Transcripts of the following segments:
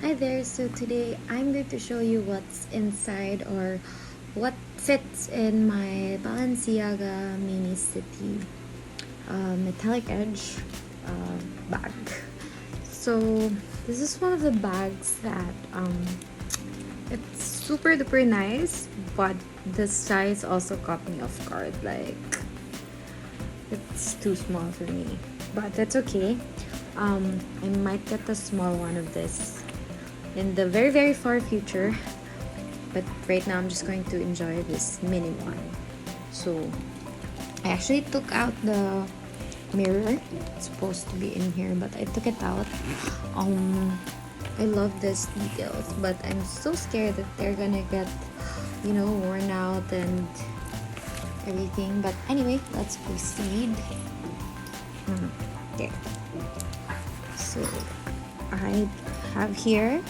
Hi there, so today I'm going to show you what's inside or what fits in my Balenciaga Mini City Metallic Edge bag. So this is one of the bags that it's super duper nice, but the size also caught me off guard. Like, it's too small for me, but that's okay. I might get the small one of this in the very far future, but right now I'm just going to enjoy this mini one. So I actually took out the mirror. It's supposed to be in here, but I took it out. I love these details, but I'm so scared that they're gonna get worn out and everything. But anyway, let's proceed. Okay, so I have here,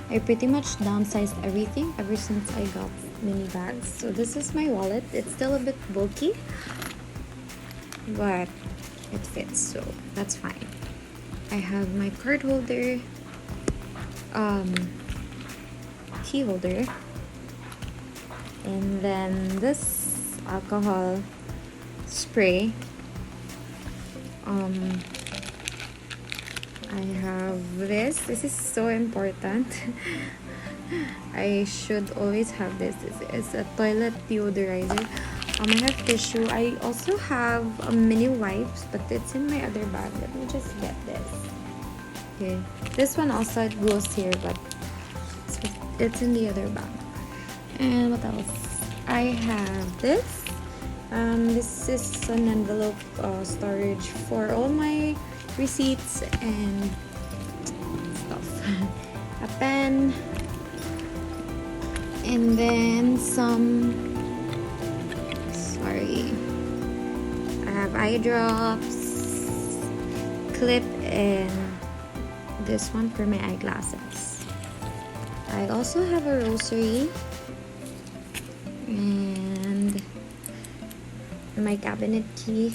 I pretty much downsized everything ever since I got mini bags. So this is my wallet. It's still a bit bulky, but it fits, so that's fine. I have my card holder, key holder, and then this alcohol spray. I have this. This is so important. I should always have this. This is a toilet deodorizer. I have tissue. I also have mini wipes, but it's in my other bag. Let me just get this. Okay, this one also goes here, but it's in the other bag. And what else? I have this. This is an envelope storage for all my receipts and stuff. A pen, and then I have eye drops, clip, and this one for my eyeglasses. I also have a rosary and my cabinet key.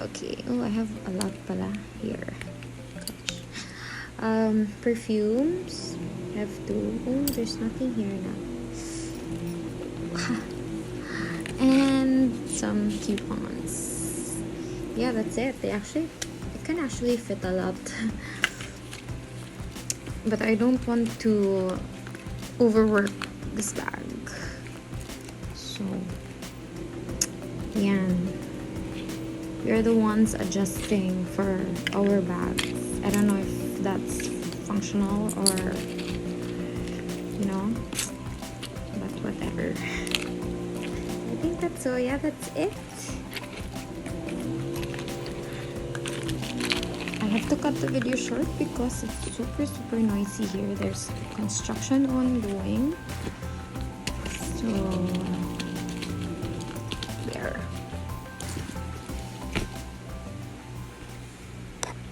Okay, oh, I have a lot pala here. Gosh. Perfumes. I have two. Oh, there's nothing here now. And some coupons. Yeah, that's it. It can actually fit a lot. But I don't want to overwork this bag. So, yeah. We're the ones adjusting for our bags. I don't know if that's functional or but whatever. I think that's all. Yeah, that's it. I have to cut the video short because it's super noisy here. There's construction ongoing. So